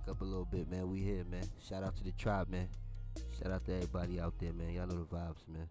Back up a little bit, man. We here, man. Shout out to the tribe, man. Shout out to everybody out there, man. Y'all know the vibes, man.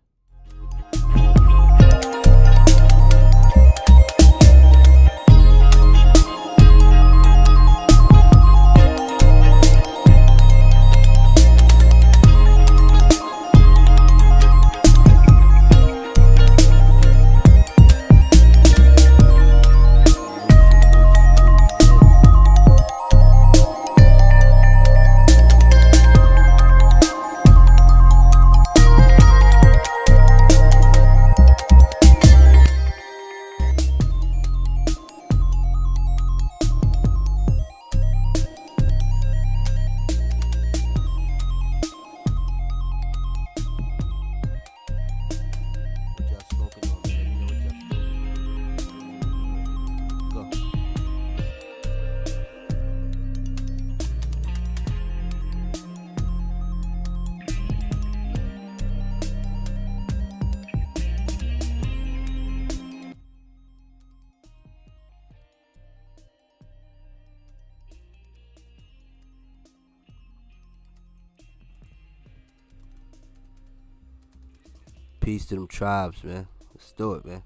Peace to them tribes, man. Let's do it, man.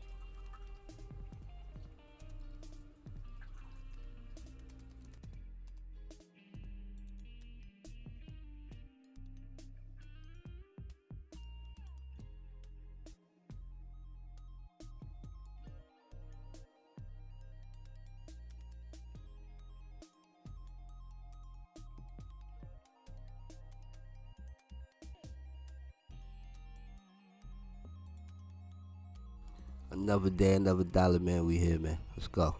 Another day, another dollar, man. We here, man. Let's go.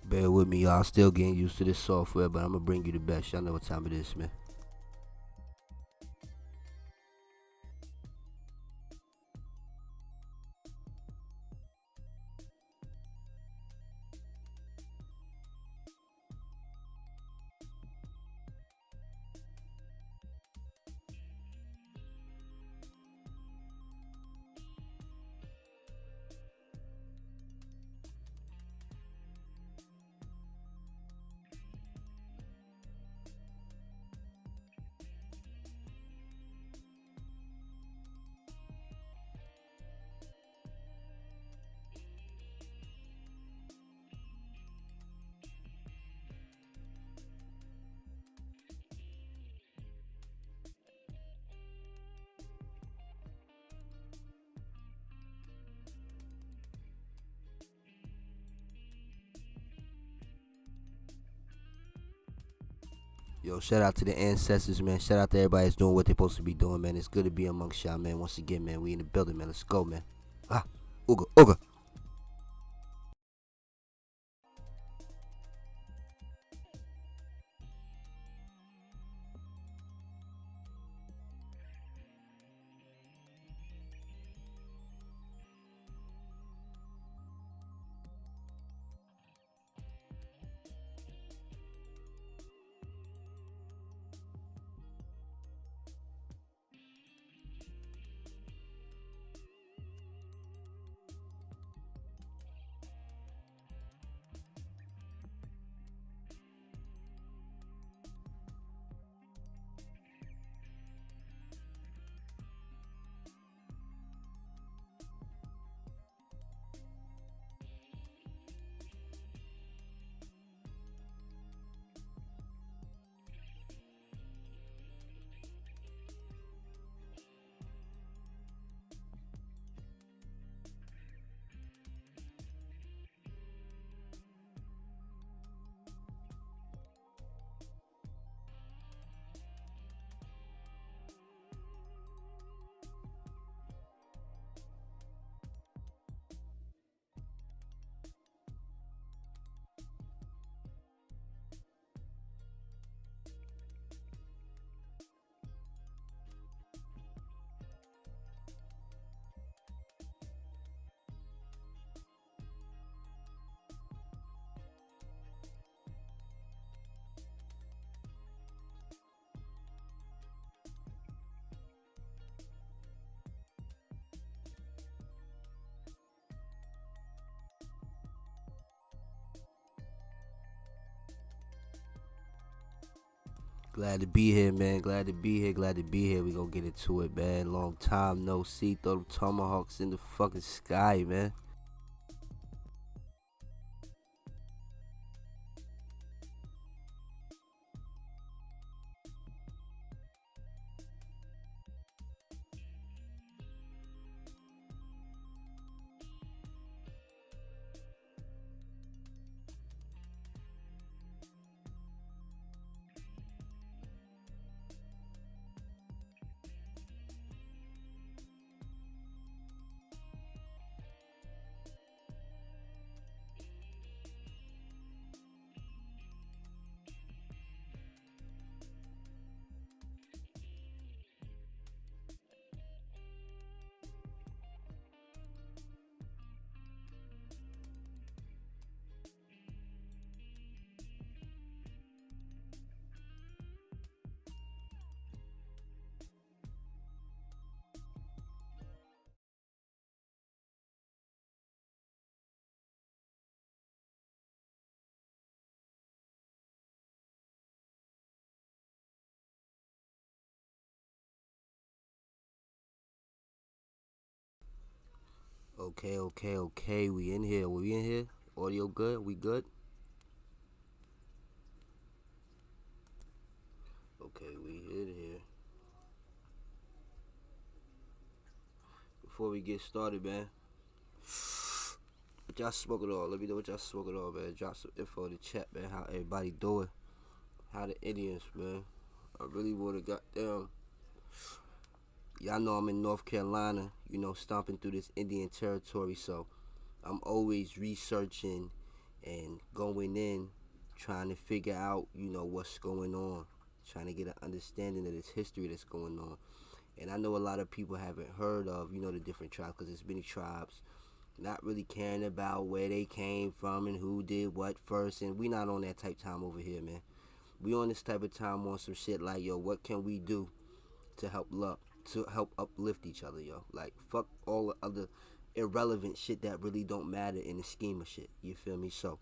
Bear with me, y'all. Still getting used to this software, but I'm gonna bring you the best. Y'all know what time it is, man. Yo, shout out to the ancestors, man. Shout out to everybody that's doing what they're supposed to be doing, man. It's good to be amongst y'all, man. Once again, man, we in the building, man. Let's go, man. Ah, ooga, ooga. Glad to be here, man. Glad to be here. Glad to be here. We gonna get into it, man. Long time no see. Throw them tomahawks in the fucking sky, man. Okay. We in here. We in here. Audio good. We good. Okay, we in here. Before we get started, man. What y'all smoking on? Let me know what y'all smoking on, man. Drop some info in the chat, man. How everybody doing? How the Indians, man? I really wanna goddamn. Y'all know I'm in North Carolina, stomping through this Indian territory, so I'm always researching and going in, trying to figure out, what's going on, trying to get an understanding of this history that's going on. And I know a lot of people haven't heard of, the different tribes, because there's many tribes not really caring about where they came from and who did what first, and we not on that type time over here, man. We on this type of time on some shit like, yo, what can we do to help uplift each other, yo? Like, fuck all the other irrelevant shit that really don't matter in the scheme of shit. You feel me? So,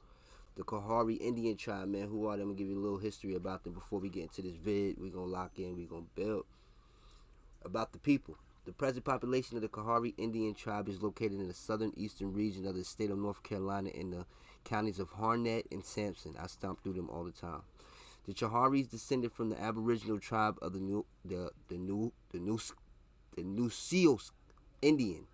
the Coharie Indian Tribe, man, who are they? I'm gonna give you a little history about them before we get into this vid. We gonna lock in, we gonna build. About the people. The present population of the Coharie Indian Tribe is located in the southeastern region of the state of North Carolina in the counties of Harnett and Sampson. I stomp through them all the time. The Coharies descended from the aboriginal tribe of the Neusiok Indian.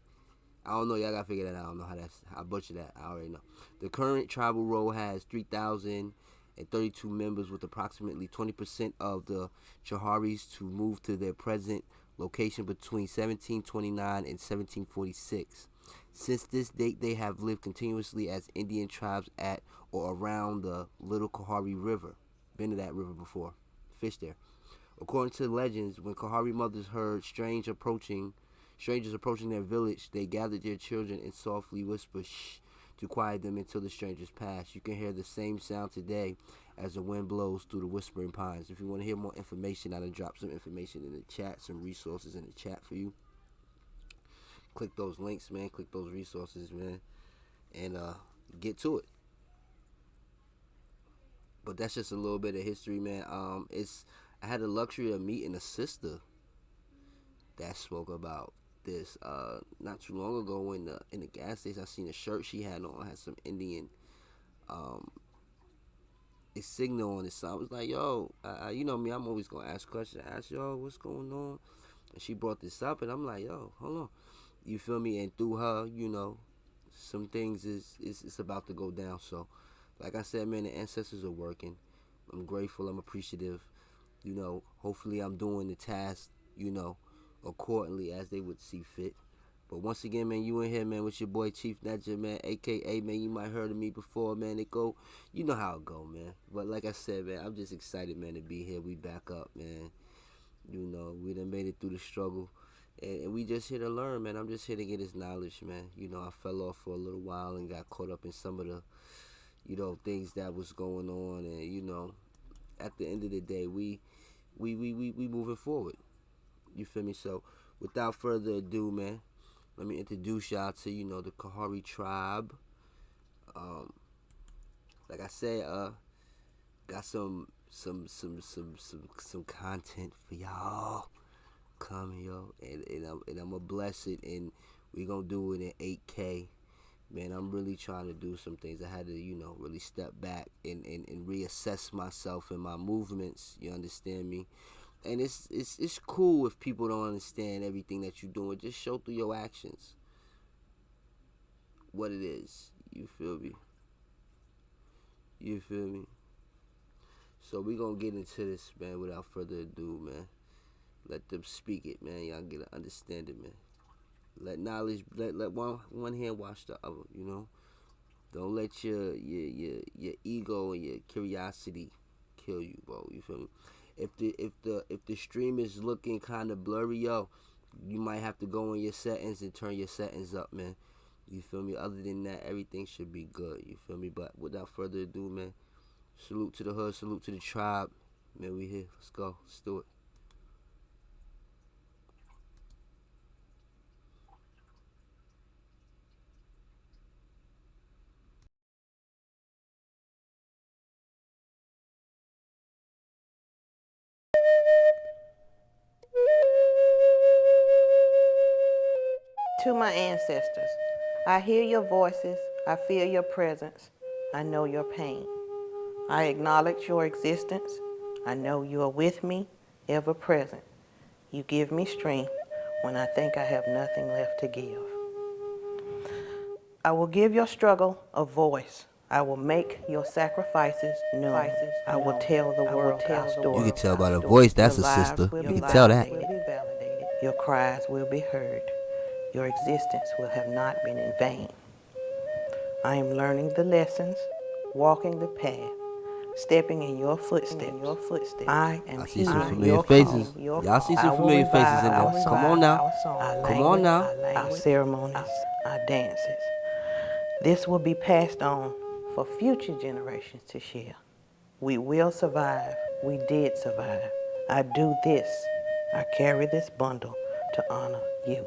I don't know, y'all gotta figure that out. I don't know I butchered that. I already know. The current tribal roll has 3,032 members, with approximately 20% of the Coharies to move to their present location between 1729 and 1746. Since this date, they have lived continuously as Indian tribes at or around the Little Coharie River. Been to that river before. Fished there. According to legends, when Coharie mothers heard strangers approaching their village, they gathered their children and softly whispered "shh" to quiet them until the strangers passed. You can hear the same sound today as the wind blows through the whispering pines. If you want to hear more information, I done dropped some information in the chat, some resources in the chat for you. Click those links, man. Click those resources, man, and get to it. But that's just a little bit of history, man. I had the luxury of meeting a sister that spoke about this not too long ago in the gas station. I seen a shirt she had on, had some Indian a signal on it. So I was like, yo, you know me, I'm always gonna ask questions. I asked, yo, what's going on? And she brought this up, and I'm like, yo, hold on. You feel me? And through her, some things is about to go down. So, like I said, man, the ancestors are working. I'm grateful. I'm appreciative. Hopefully I'm doing the task, accordingly as they would see fit. But once again, man, you in here, man, with your boy Chief Nedja, man, aka, man, you might heard of me before, man. It go, you know how it go, man. But like I said, man, I'm just excited, man, to be here. We back up, man. We done made it through the struggle, and we just here to learn, man. I'm just here to get his knowledge, man. I fell off for a little while and got caught up in some of the, things that was going on, and at the end of the day, we moving forward. You feel me? So, without further ado, man, let me introduce y'all to the Coharie tribe. Like I said, got some some content for y'all coming, yo, and I'm gonna bless it, and we gonna do it in 8K. Man, I'm really trying to do some things. I had to, really step back and reassess myself and my movements. You understand me? And it's cool if people don't understand everything that you're doing. Just show through your actions what it is. You feel me? You feel me? So we gonna get into this, man, without further ado, man. Let them speak it, man. Y'all get an understanding, man. Let knowledge, let one hand wash the other, Don't let your ego and your curiosity kill you, bro. You feel me? If the stream is looking kind of blurry, yo, you might have to go in your settings and turn your settings up, man. You feel me? Other than that, everything should be good. You feel me? But without further ado, man, salute to the hood, salute to the tribe, man. We here. Let's go. Let's do it. To my ancestors, I hear your voices, I feel your presence, I know your pain. I acknowledge your existence, I know you are with me, ever present. You give me strength when I think I have nothing left to give. I will give your struggle a voice. I will make your sacrifices known. I will tell the world our story. You can tell by the voice, that's Your a sister. lives You will be can tell that. validated. Your cries will be heard. Your existence will have not been in vain. I am learning the lessons, walking the path, stepping in your footsteps. I am see some hearing familiar your faces. call. Y'all see some I will familiar faces in revive there. Come on now. our song, our Come on now. our ceremonies, our dances. This will be passed on for future generations to share. We will survive. We did survive. I do this. I carry this bundle to honor you.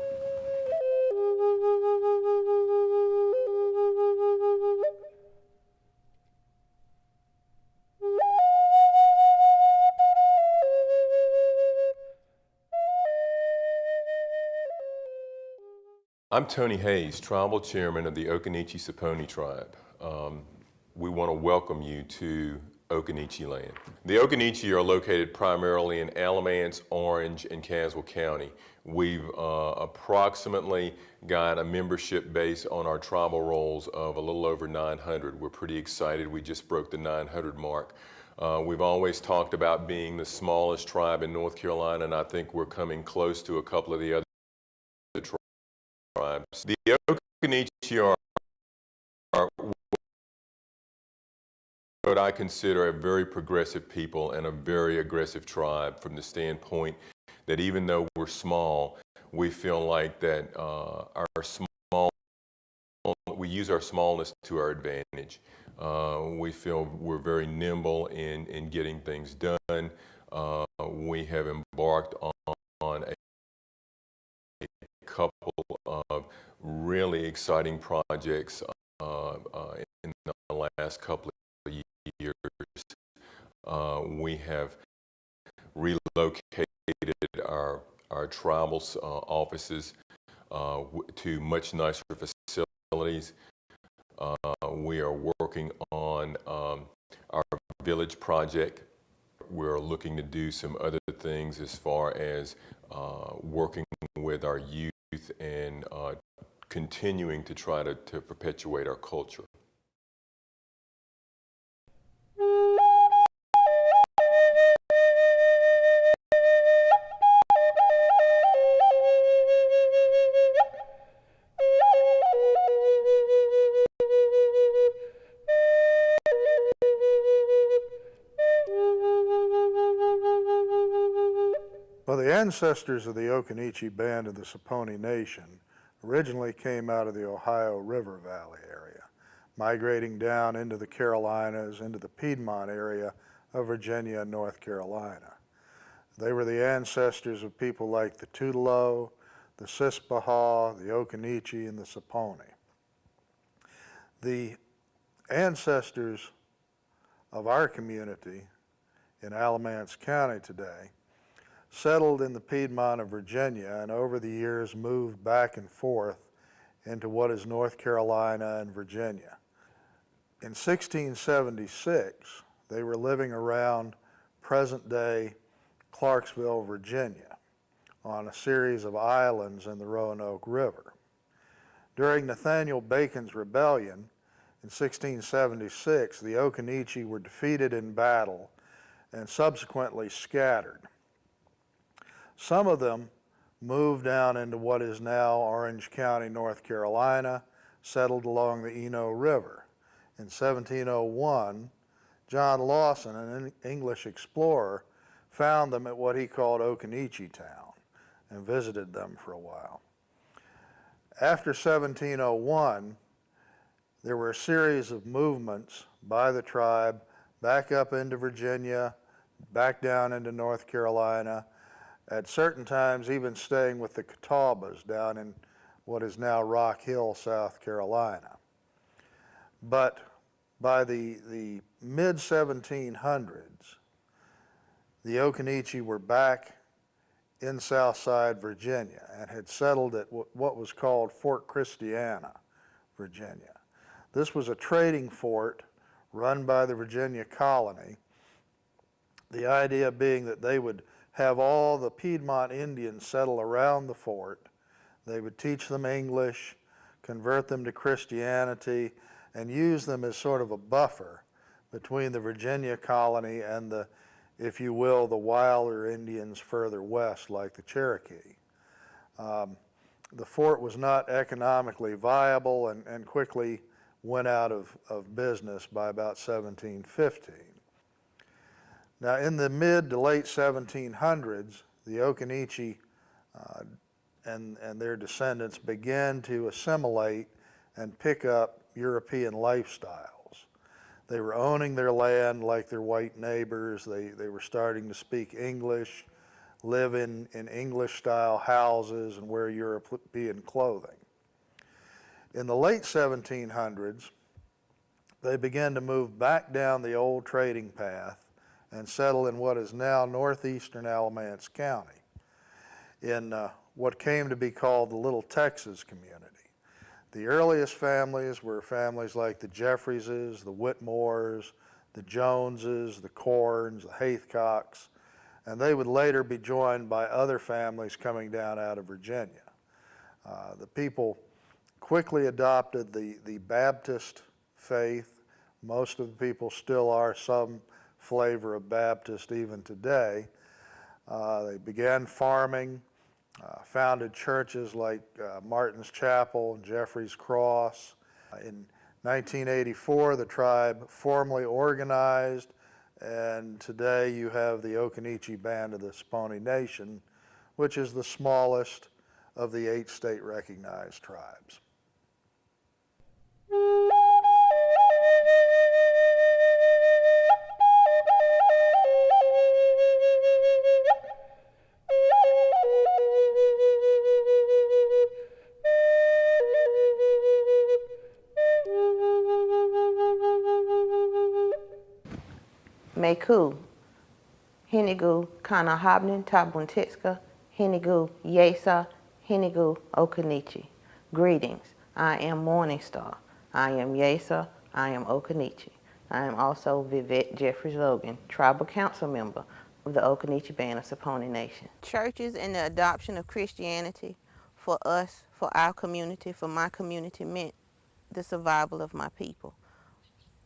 I'm Tony Hayes, Tribal Chairman of the Occaneechi-Saponi Tribe. We want to welcome you to Occaneechi land. The Occaneechi are located primarily in Alamance, Orange, and Caswell County. We've approximately got a membership base on our tribal rolls of a little over 900. We're pretty excited. We just broke the 900 mark. We've always talked about being the smallest tribe in North Carolina, and I think we're coming close to a couple of the other tribes. The Occaneechi are what I consider a very progressive people and a very aggressive tribe, from the standpoint that even though we're small, we feel like that we use our smallness to our advantage. We feel we're very nimble in getting things done. We have embarked on a couple of really exciting projects in the last couple of years. We have relocated our tribal offices to much nicer facilities. We are working on our village project. We're looking to do some other things as far as working with our youth and continuing to try to perpetuate our culture. Well, the ancestors of the Occaneechi band of the Saponi Nation originally came out of the Ohio River Valley area, migrating down into the Carolinas, into the Piedmont area of Virginia and North Carolina. They were the ancestors of people like the Tutelo, the Sisbaha, the Occaneechi, and the Saponi. The ancestors of our community in Alamance County today, settled in the Piedmont of Virginia, and over the years moved back and forth into what is North Carolina and Virginia. In 1676, they were living around present-day Clarksville, Virginia, on a series of islands in the Roanoke River. During Nathaniel Bacon's rebellion in 1676, the Occaneechi were defeated in battle and subsequently scattered. Some of them moved down into what is now Orange County, North Carolina, settled along the Eno River. In 1701, John Lawson, an English explorer, found them at what he called Occaneechi Town and visited them for a while. After 1701, there were a series of movements by the tribe back up into Virginia, back down into North Carolina, at certain times even staying with the Catawbas down in what is now Rock Hill, South Carolina. But by the mid-1700s, the Occaneechi were back in Southside Virginia and had settled at what was called Fort Christiana, Virginia. This was a trading fort run by the Virginia colony, the idea being that they would have all the Piedmont Indians settle around the fort. They would teach them English, convert them to Christianity, and use them as sort of a buffer between the Virginia colony and the, if you will, the wilder Indians further west, like the Cherokee. The fort was not economically viable and quickly went out of business by about 1715. Now, in the mid to late 1700s, the Occaneechi and their descendants began to assimilate and pick up European lifestyles. They were owning their land like their white neighbors. They were starting to speak English, live in English-style houses, and wear European clothing. In the late 1700s, they began to move back down the old trading path and settle in what is now northeastern Alamance County, in what came to be called the Little Texas community. The earliest families were families like the Jefferieses, the Whitmores, the Joneses, the Corns, the Haithcocks, and they would later be joined by other families coming down out of Virginia. The people quickly adopted the Baptist faith. Most of the people still are some flavor of Baptist even today. They began farming, founded churches like Martin's Chapel and Jeffrey's Cross. In 1984, the tribe formally organized, and today you have the Occaneechi Band of the Saponee Nation, which is the smallest of the 8 state-recognized tribes. Meku, Hinigu, Kana Habnin, Tabuntetska, Hinigu, Yesa, Hinigu, Occaneechi. Greetings, I am Morning Star. I am Yesa, I am Occaneechi. I am also Vivette Jeffries Logan, Tribal Council member of the Occaneechi Band of Saponee Nation. Churches and the adoption of Christianity for us, for our community, for my community, meant the survival of my people.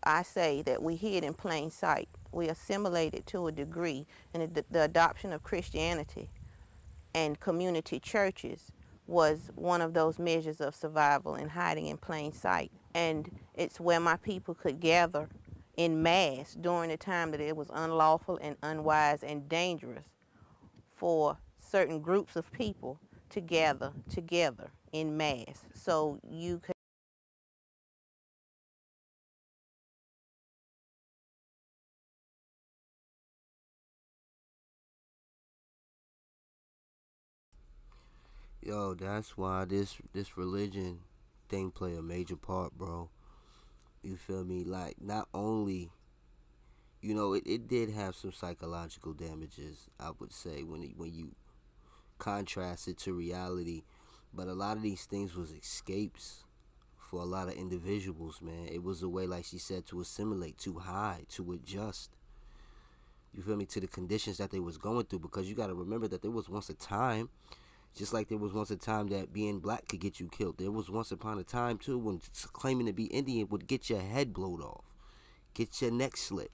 I say that we hid in plain sight. We assimilated to a degree, and the adoption of Christianity and community churches was one of those measures of survival and hiding in plain sight. And it's where my people could gather in mass during the time that it was unlawful and unwise and dangerous for certain groups of people to gather together in mass. So you could Yo, that's why this religion thing play a major part, bro. You feel me? Like, not only, it did have some psychological damages, I would say, when you contrast it to reality. But a lot of these things was escapes for a lot of individuals, man. It was a way, like she said, to assimilate, to hide, to adjust. You feel me? To the conditions that they was going through, because you got to remember that there was once a time, just like there was once a time that being black could get you killed. There was once upon a time too when claiming to be Indian would get your head blowed off, get your neck slit.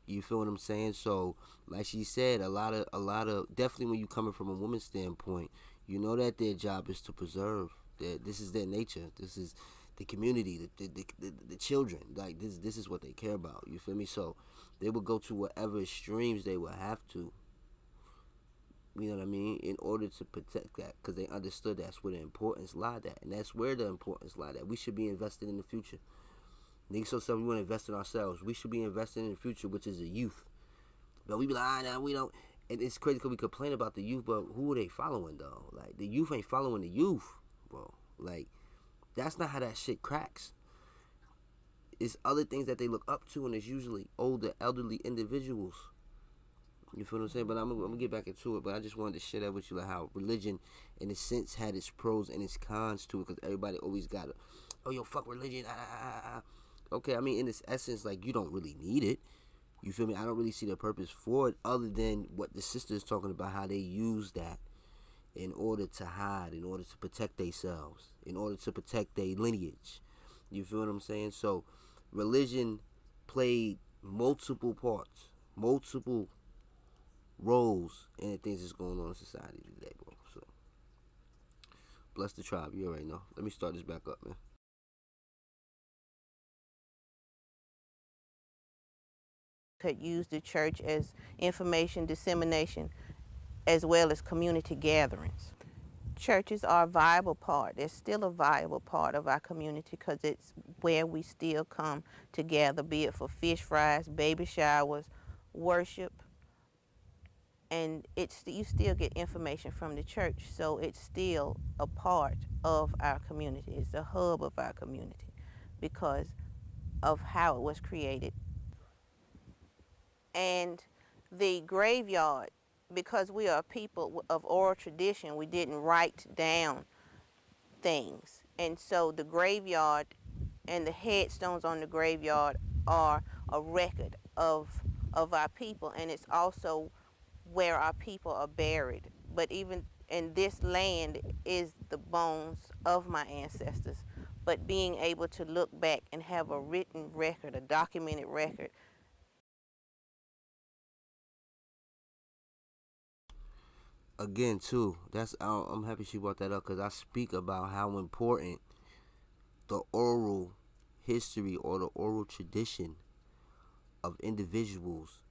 You feel what I'm saying? So, like she said, a lot of definitely when you coming from a woman's standpoint, you know that their job is to preserve. This is their nature. This is the community, the children. Like this is what they care about. You feel me? So they would go to whatever extremes they would have to. You know what I mean? In order to protect that, because they understood that's where the importance lied at, and that's where the importance lied at. We should be invested in the future. Niggas so we want to invest in ourselves. We should be investing in the future, which is the youth. But we be like, nah, we don't. And it's crazy because we complain about the youth, but who are they following, though? Like, the youth ain't following the youth, bro. Like, that's not how that shit cracks. It's other things that they look up to, and it's usually older, elderly individuals. You feel what I'm saying? But I'm gonna get back into it. But I just wanted to share that with you, like how religion, in a sense, had its pros and its cons to it, because everybody always got it. Oh, yo, fuck religion. Okay, I mean, in its essence, like, you don't really need it. You feel me? I don't really see the purpose for it other than what the sister is talking about, how they use that in order to hide, in order to protect themselves, in order to protect their lineage. You feel what I'm saying? So, religion played multiple parts, multiple roles in the things that's going on in society today, bro. So, bless the tribe. You already know. Let me start this back up, man. Could use the church as information dissemination as well as community gatherings. Churches are a viable part. They're still a viable part of our community because it's where we still come together, be it for fish fries, baby showers, worship, and you still get information from the church, so it's still a part of our community. It's the hub of our community because of how it was created. And the graveyard, because we are a people of oral tradition, we didn't write down things. And so the graveyard and the headstones on the graveyard are a record of our people, and it's also where our people are buried. But even in this land is the bones of my ancestors. But being able to look back and have a written record, a documented record. Again, too, I'm happy she brought that up, because I speak about how important the oral history or the oral tradition of individuals'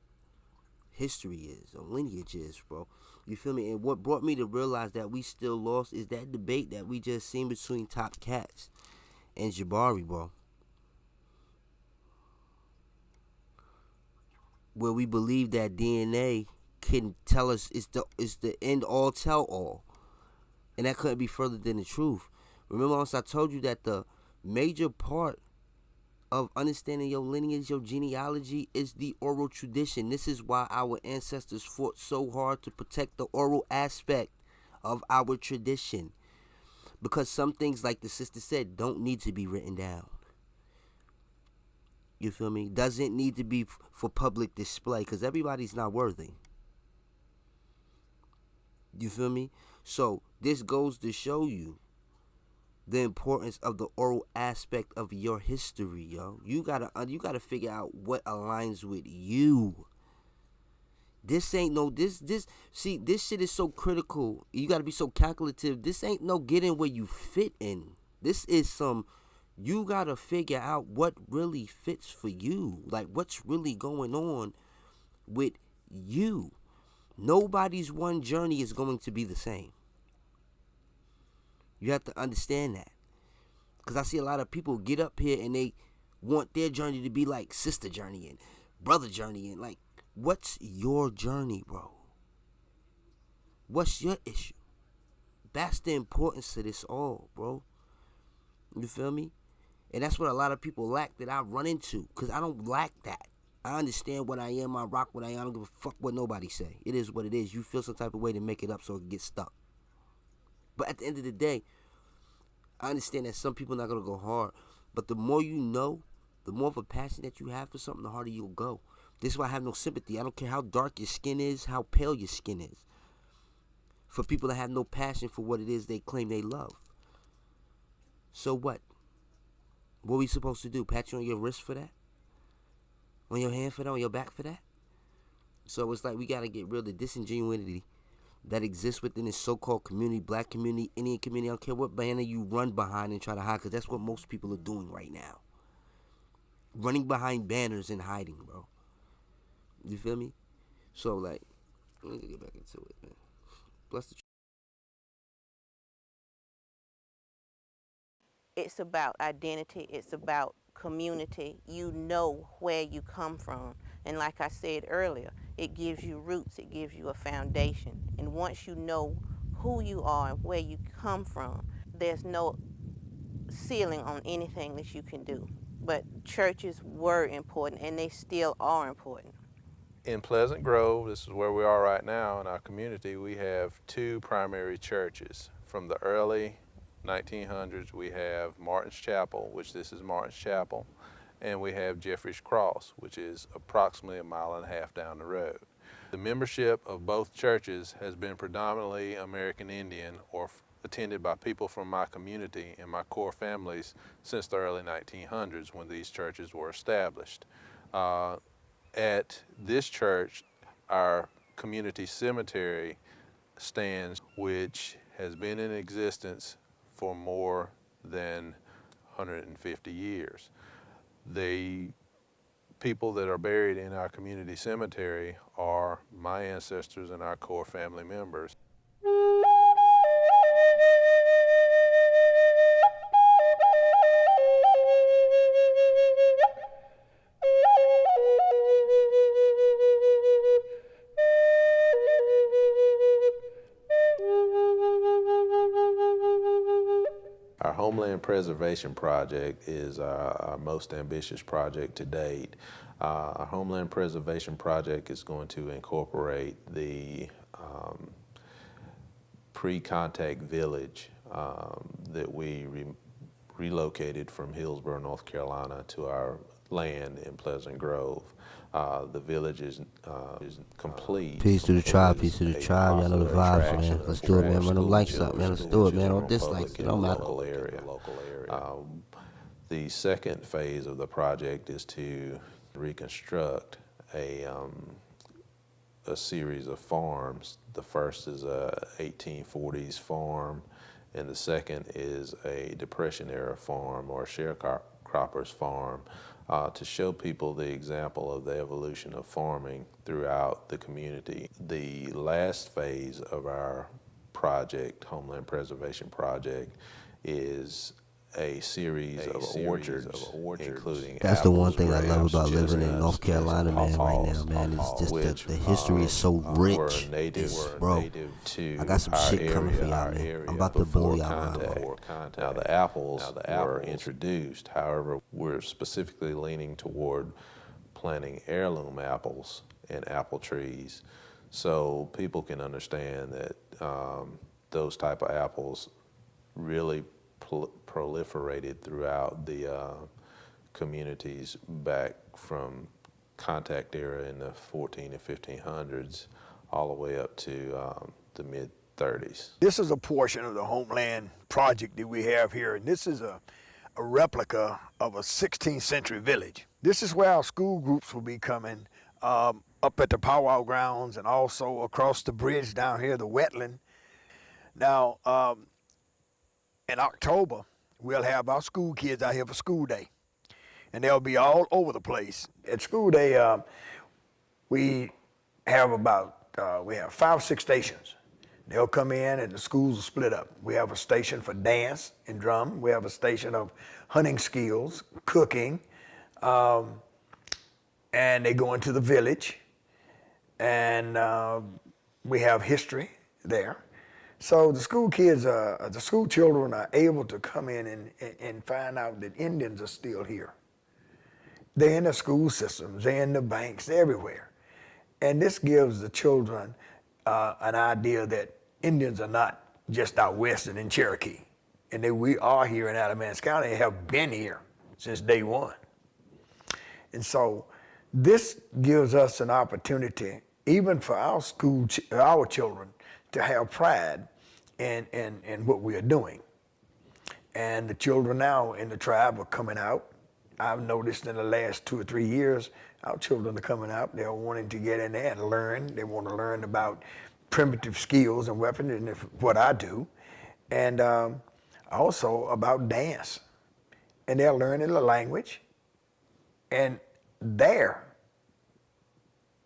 history is, or lineage is, bro. You feel me? And what brought me to realize that we still lost is that debate that we just seen between Top Cats and Jabari, bro. Where we believe that DNA can tell us it's the end all tell all, and that couldn't be further than the truth. Remember, once I told you that the major part of understanding your lineage, your genealogy, is the oral tradition. This is why our ancestors fought so hard to protect the oral aspect of our tradition, because some things, like the sister said, don't need to be written down. You feel me? Doesn't need to be for public display, because everybody's not worthy. You feel me? So this goes to show you the importance of the oral aspect of your history, yo. You gotta figure out what aligns with you. This ain't no this shit is so critical. You gotta be so calculative. This ain't no getting where you fit in. This is you gotta figure out what really fits for you. Like, what's really going on with you. Nobody's one journey is going to be the same. You have to understand that. Because I see a lot of people get up here and they want their journey to be like sister journey and brother journey. And like, what's your journey, bro? What's your issue? That's the importance of this all, bro. You feel me? And that's what a lot of people lack that I run into. Because I don't lack that. I understand what I am. I rock what I am. I don't give a fuck what nobody say. It is what it is. You feel some type of way to make it up so it can get stuck. But at the end of the day, I understand that some people are not going to go hard. But the more you know, the more of a passion that you have for something, the harder you'll go. This is why I have no sympathy. I don't care how dark your skin is, how pale your skin is. For people that have no passion for what it is they claim they love. So what? What are we supposed to do? Pat you on your wrist for that? On your hand for that? On your back for that? So it's like we got to get rid of the disingenuity that exists within this so-called community, black community, Indian community. I don't care what banner you run behind and try to hide, because that's what most people are doing right now. Running behind banners and hiding, bro. You feel me? So, like, let me get back into it, man. Bless the. It's about identity. It's about community. You know where you come from. And like I said earlier, it gives you roots. It gives you a foundation. And once you know who you are and where you come from, there's no ceiling on anything that you can do. But churches were important, and they still are important. In Pleasant Grove, this is where we are right now in our community, we have two primary churches. From the early 1900s, we have Martin's Chapel, which this is Martin's Chapel, and we have Jeffrey's Cross, which is approximately 1.5 miles down the road. The membership of both churches has been predominantly American Indian or attended by people from my community and my core families since the early 1900s when these churches were established. At this church, our community cemetery stands, which has been in existence for more than 150 years. The people that are buried in our community cemetery are my ancestors and our core family members. Our Homeland Preservation Project is our most ambitious project to date. Our Homeland Preservation Project is going to incorporate the pre-contact village that we relocated from Hillsborough, North Carolina to our land in Pleasant Grove. The village is complete. Peace to the tribe, peace to the tribe. Y'all know the vibes, man. Let's do it, man. Run them lights up, man. Let's do it, man. Don't dislike it. Don't matter. The second phase of the project is to reconstruct a series of farms. The first is a 1840s farm, and the second is a Depression era farm or sharecropper's farm, to show people the example of the evolution of farming throughout the community. The last phase of our project, Homeland Preservation Project, is a series of orchards, including that's the one thing I love about living in North Carolina, man, right now, man. It's just the history is so rich. Bro, I got some shit coming for y'all, man. I'm about to blow y'all mind. Now the apples were introduced. However, we're specifically leaning toward planting heirloom apples and apple trees so people can understand that those type of apples really proliferated throughout the communities back from contact era in the 14 and 1500s all the way up to the mid-30s. This is a portion of the Homeland Project that we have here, and this is a replica of a 16th century village. This is where our school groups will be coming up at the powwow grounds and also across the bridge down here, the wetland. Now, in October, we'll have our school kids out here for school day, and they'll be all over the place. At school day, we have 5 or 6 stations. They'll come in and the schools will split up. We have a station for dance and drum. We have a station of hunting skills, cooking, and they go into the village, and we have history there. So the school kids, the school children are able to come in and find out that Indians are still here. They're in the school systems, they're in the banks, they're everywhere. And this gives the children an idea that Indians are not just out west and in Cherokee. And that we are here in Alamance County and have been here since day one. And so this gives us an opportunity, even for our our children, to have pride in what we are doing. And the children now in the tribe are coming out. I've noticed in the last 2 or 3 years, our children are coming out. They're wanting to get in there and learn. They want to learn about primitive skills and weapons and what I do. And also about dance. And they're learning the language. And there,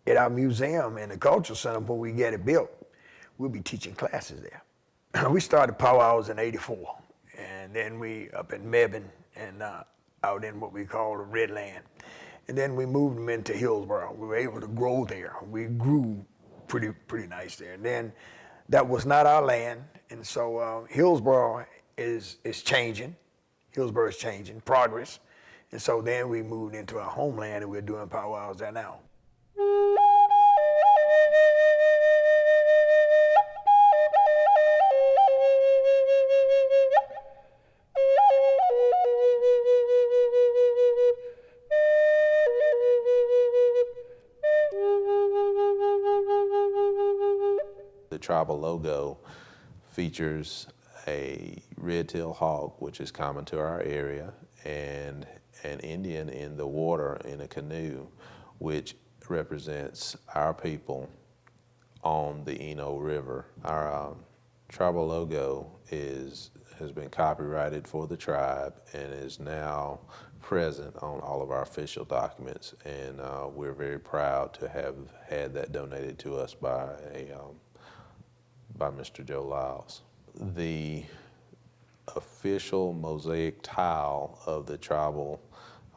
at our museum and the cultural center, when we get it built, we'll be teaching classes there. We started powwows in '84, and then we up in Mebane and out in what we call the Red Land. And then we moved them into Hillsboro. We were able to grow there. We grew pretty nice there. And then that was not our land, and so Hillsboro is changing. Hillsboro is changing, progress. And so then we moved into our homeland and we're doing powwows there now. The tribal logo features a red-tailed hawk, which is common to our area, and an Indian in the water in a canoe, which represents our people on the Eno River. Our tribal logo has been copyrighted for the tribe and is now present on all of our official documents, and we're very proud to have had that donated to us by Mr. Joe Lyles. The official mosaic tile of the tribal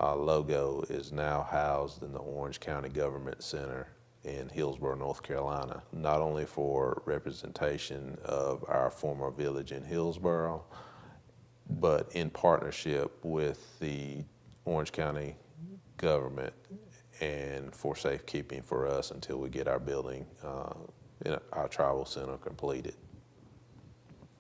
logo is now housed in the Orange County Government Center in Hillsboro, North Carolina, not only for representation of our former village in Hillsboro, but in partnership with the Orange County government and for safekeeping for us until we get our building, our tribal center completed.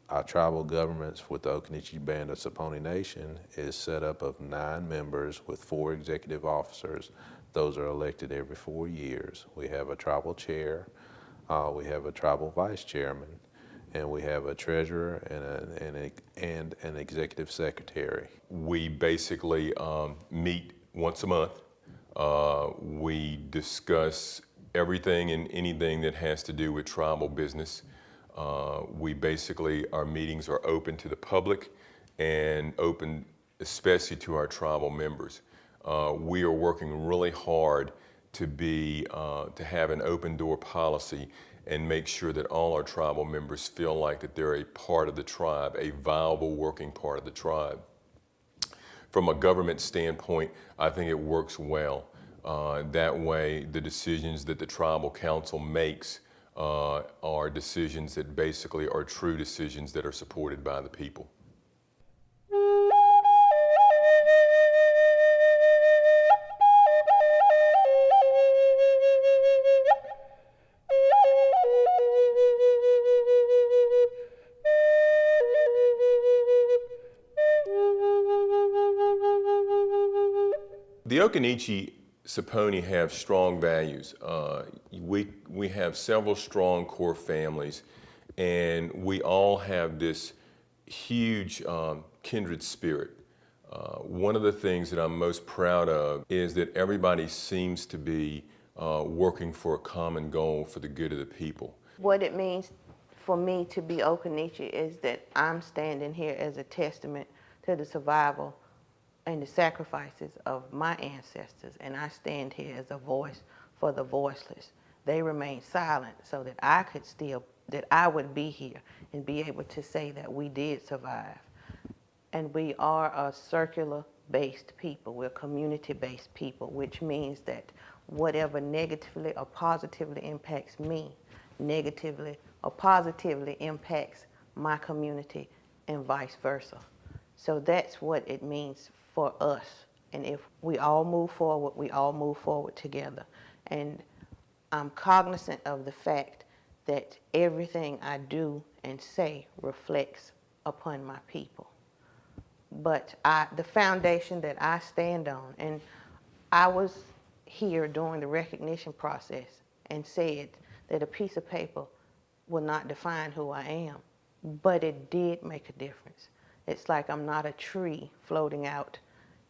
Our tribal governments with the Occaneechi Band of Saponi Nation is set up of 9 members with 4 executive officers. Those are elected every 4 years. We have a tribal chair, we have a tribal vice chairman, and we have a treasurer and an executive secretary. We basically meet once a month. We discuss everything and anything that has to do with tribal business. Our meetings are open to the public and open especially to our tribal members. We are working really hard to have an open door policy and make sure that all our tribal members feel like that they're a part of the tribe, a viable working part of the tribe. From a government standpoint, I think it works well. That way, the decisions that the tribal council makes are decisions that basically are true decisions that are supported by the people. The Occaneechi Saponi have strong values. We have several strong core families, and we all have this huge kindred spirit. One of the things that I'm most proud of is that everybody seems to be working for a common goal for the good of the people. What it means for me to be Occaneechi is that I'm standing here as a testament to the survival and the sacrifices of my ancestors, and I stand here as a voice for the voiceless. They remain silent so that I would be here and be able to say that we did survive. And we are a circular-based people. We're community-based people, which means that whatever negatively or positively impacts me, negatively or positively impacts my community and vice versa. So that's what it means for us And if we all move forward, we all move forward together. And I'm cognizant of the fact that everything I do and say reflects upon my people. But the foundation that I stand on, and I was here during the recognition process and said that a piece of paper will not define who I am, but it did make a difference. It's like I'm not a tree floating out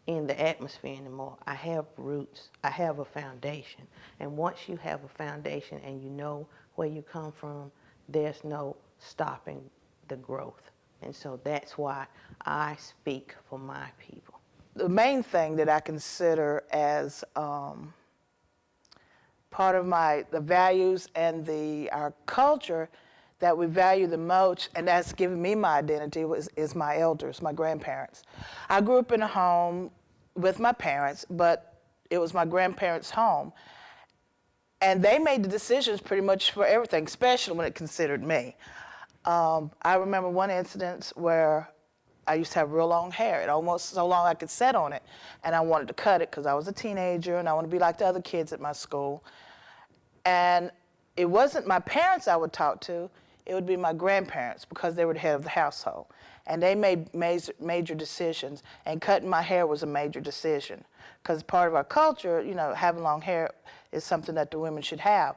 in the atmosphere anymore. I have roots. I have a foundation. And once you have a foundation and you know where you come from, there's no stopping the growth. And so that's why I speak for my people. The main thing that I consider as part of the values and our culture that we value the most, and that's given me my identity, is my elders, my grandparents. I grew up in a home with my parents, but it was my grandparents' home. And they made the decisions pretty much for everything, especially when it considered me. I remember one incident where I used to have real long hair. It almost so long I could sit on it. And I wanted to cut it because I was a teenager and I wanted to be like the other kids at my school. And it wasn't my parents I would talk to, it would be my grandparents because they were the head of the household. And they made major decisions, and cutting my hair was a major decision. Because part of our culture, you know, having long hair is something that the women should have.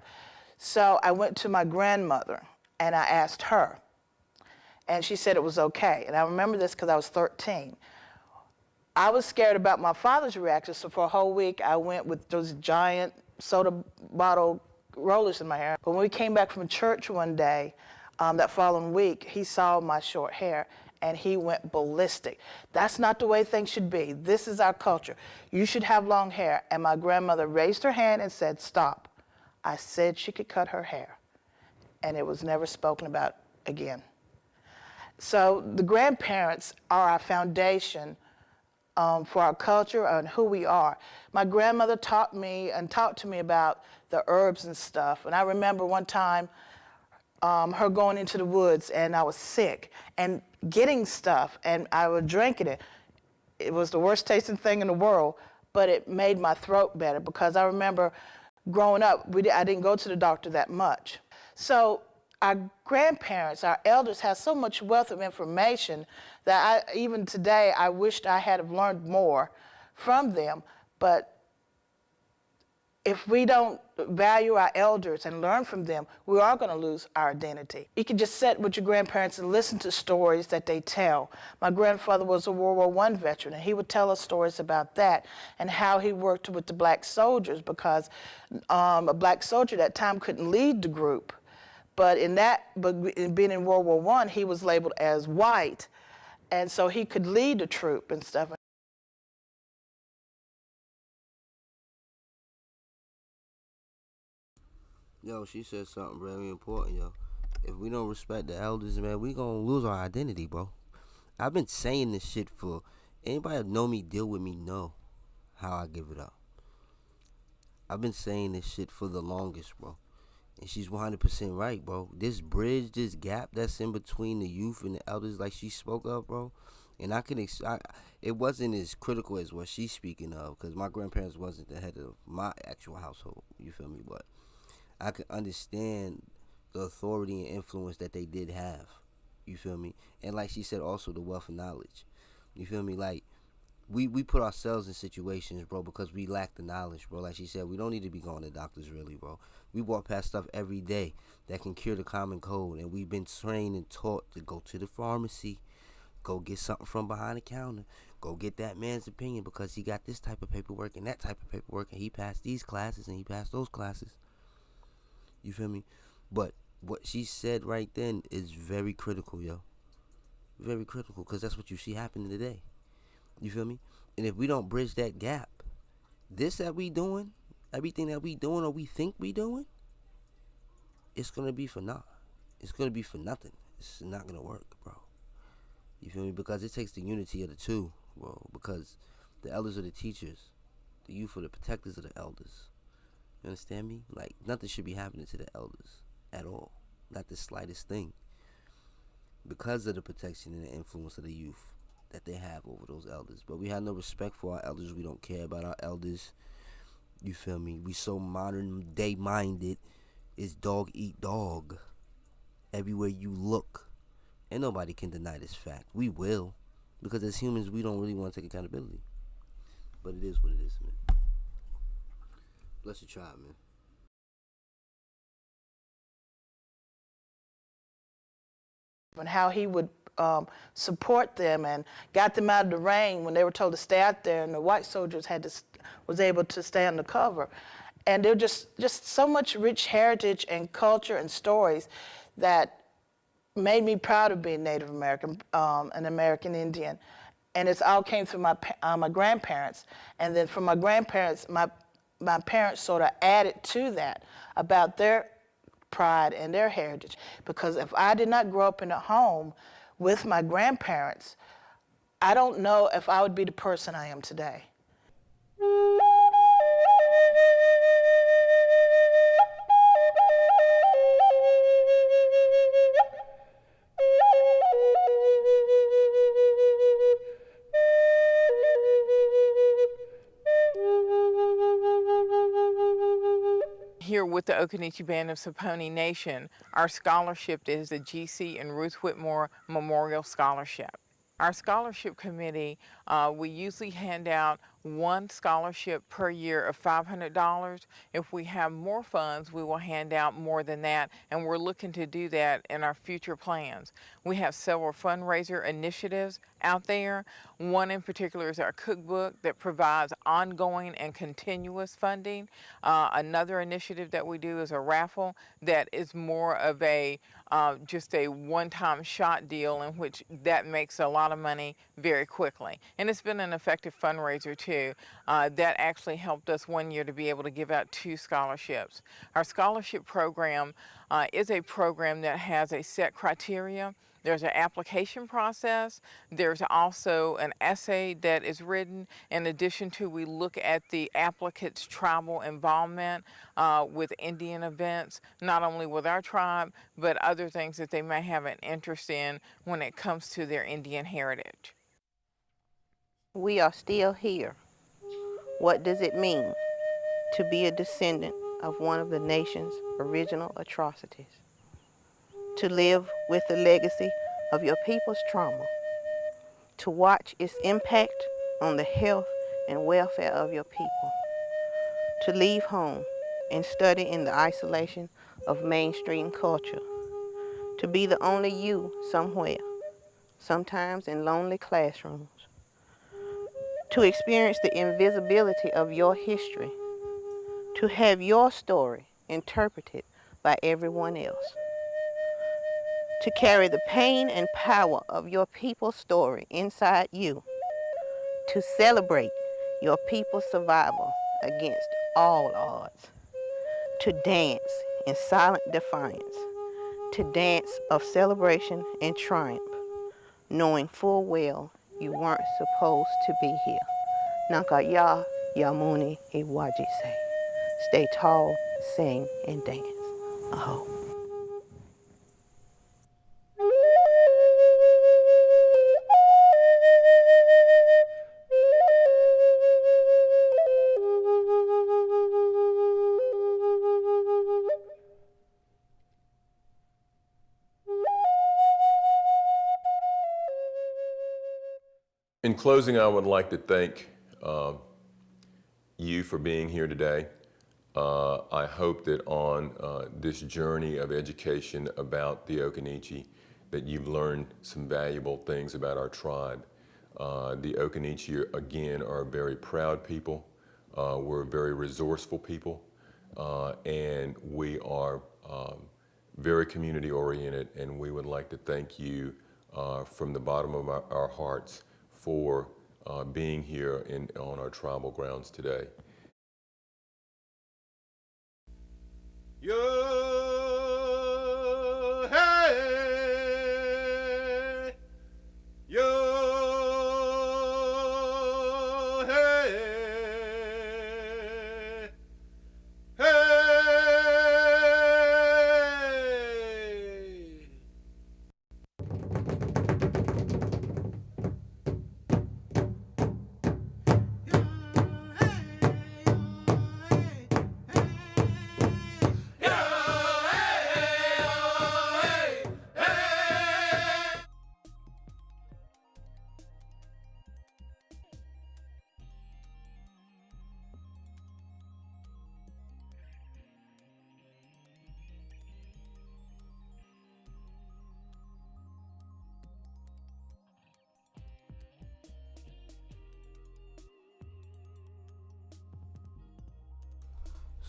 So I went to my grandmother and I asked her. And she said it was okay. And I remember this because I was 13. I was scared about my father's reaction, so for a whole week I went with those giant soda bottle rollers in my hair. But when we came back from church one day, that following week, he saw my short hair and he went ballistic. That's not the way things should be. This is our culture. You should have long hair. And my grandmother raised her hand and said, stop. I said she could cut her hair. And it was never spoken about again. So the grandparents are our foundation for our culture and who we are. My grandmother taught me and talked to me about the herbs and stuff. And I remember one time her going into the woods and I was sick and getting stuff and I was drinking it. It was the worst tasting thing in the world, but it made my throat better because I remember growing up, I didn't go to the doctor that much. So our grandparents, our elders, have so much wealth of information that even today I wished I had have learned more from them. But if we don't value our elders and learn from them, we are going to lose our identity. You can just sit with your grandparents and listen to stories that they tell. My grandfather was a World War I veteran, and he would tell us stories about that and how he worked with the black soldiers because a black soldier at that time couldn't lead the group. But being in World War I, he was labeled as white, and so he could lead the troop and stuff. Yo, she said something very important, yo. If we don't respect the elders, man, we gonna lose our identity, bro. I've been saying this shit for anybody that know me, deal with me, know how I give it up. I've been saying this shit for the longest, bro. And she's 100% right, bro. This bridge, this gap that's in between the youth and the elders, like she spoke of, bro. And it wasn't as critical as what she's speaking of, because my grandparents wasn't the head of my actual household. You feel me? But I can understand the authority and influence that they did have. You feel me? And like she said, also the wealth of knowledge. You feel me? Like, we put ourselves in situations, bro, because we lack the knowledge, bro. Like she said, we don't need to be going to doctors, really, bro. We walk past stuff every day that can cure the common cold, and we've been trained and taught to go to the pharmacy, go get something from behind the counter, go get that man's opinion because he got this type of paperwork and that type of paperwork, and he passed these classes and he passed those classes. You feel me? But what she said right then is very critical, yo. Very critical, because that's what you see happening today. You feel me? And if we don't bridge that gap, this that we doing, everything that we doing or we think we doing, it's going to be for naught. It's going to be for nothing. It's not going to work, bro. You feel me? Because it takes the unity of the two, bro. Because the elders are the teachers. The youth are the protectors of the elders. You understand me? Like, nothing should be happening to the elders at all. Not the slightest thing. Because of the protection and the influence of the youth. that they have over those elders. But we have no respect for our elders. We don't care about our elders. You feel me? We so modern day minded. It's dog eat dog. Everywhere you look. And nobody can deny this fact. We will. Because as humans, we don't really want to take accountability. But it is what it is, man. Bless your tribe, man. And how he would support them and got them out of the rain when they were told to stay out there, and the white soldiers was able to stay under cover. And there just so much rich heritage and culture and stories that made me proud of being Native American, an American Indian. And it's all came through my grandparents. And then from my grandparents, my parents sort of added to that about their pride and their heritage. Because if I did not grow up in a home with my grandparents, I don't know if I would be the person I am today. Here with the Occaneechi Band of Saponi Nation, our scholarship is the G.C. and Ruth Whitmore Memorial Scholarship. Our scholarship committee, we usually hand out one scholarship per year of $500. If we have more funds, we will hand out more than that, and we're looking to do that in our future plans. We have several fundraiser initiatives out there. One in particular is our cookbook that provides ongoing and continuous funding. Another initiative that we do is a raffle that is more of a just a one-time shot deal, in which that makes a lot of money very quickly. And it's been an effective fundraiser too. That actually helped us one year to be able to give out 2 scholarships. Our scholarship program is a program that has a set criteria. There's an application process. There's also an essay that is written. In addition to, we look at the applicant's tribal involvement with Indian events, not only with our tribe, but other things that they may have an interest in when it comes to their Indian heritage. We are still here. What does it mean to be a descendant of one of the nation's original atrocities? To live with the legacy of your people's trauma, to watch its impact on the health and welfare of your people, to leave home and study in the isolation of mainstream culture, to be the only you somewhere, sometimes in lonely classrooms, to experience the invisibility of your history, to have your story interpreted by everyone else, to carry the pain and power of your people's story inside you, to celebrate your people's survival against all odds, to dance in silent defiance, to dance of celebration and triumph, knowing full well you weren't supposed to be here. Nanka ya yamuni iwaji say. Stay tall, sing, and dance. Aho. In closing, I would like to thank you for being here today. I hope that on this journey of education about the Occaneechi, that you've learned some valuable things about our tribe. The Occaneechi, again, are a very proud people. We're a very resourceful people, and we are very community oriented, and we would like to thank you from the bottom of our hearts for being here on our tribal grounds today. Yo, hey, yo, hey, hey.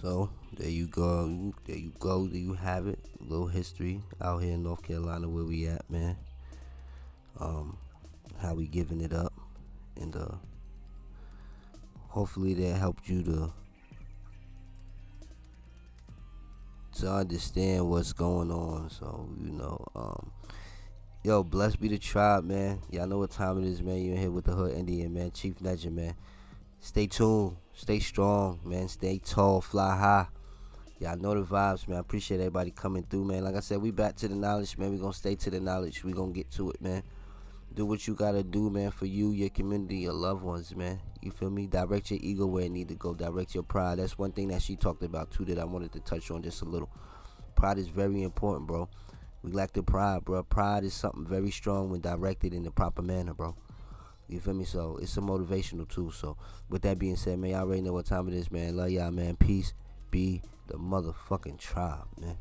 So there you go. There you go. There you have it. A little history out here in North Carolina where we at, man. How we giving it up, and hopefully that helped you to understand what's going on. So yo, blessed be the tribe, man. Y'all know what time it is, man. You in here with the Hood Indian, man. Chief Legend, man. Stay tuned, stay strong, man. Stay tall, fly high. Y'all know the vibes, man. I appreciate everybody coming through, man. Like I said, we back to the knowledge, man. We gonna stay to the knowledge. We gonna get to it, man. Do what you gotta do, man, for you, your community, your loved ones, man. You feel me? Direct your ego where it need to go. Direct your pride. That's one thing that she talked about too that I wanted to touch on just a little. Pride is very important, bro. We lack the pride, bro. Pride is something very strong when directed in the proper manner, bro. You feel me? So it's a motivational tool. So with that being said, man, y'all already know what time it is, man. Love y'all, man. Peace be the motherfucking tribe, man.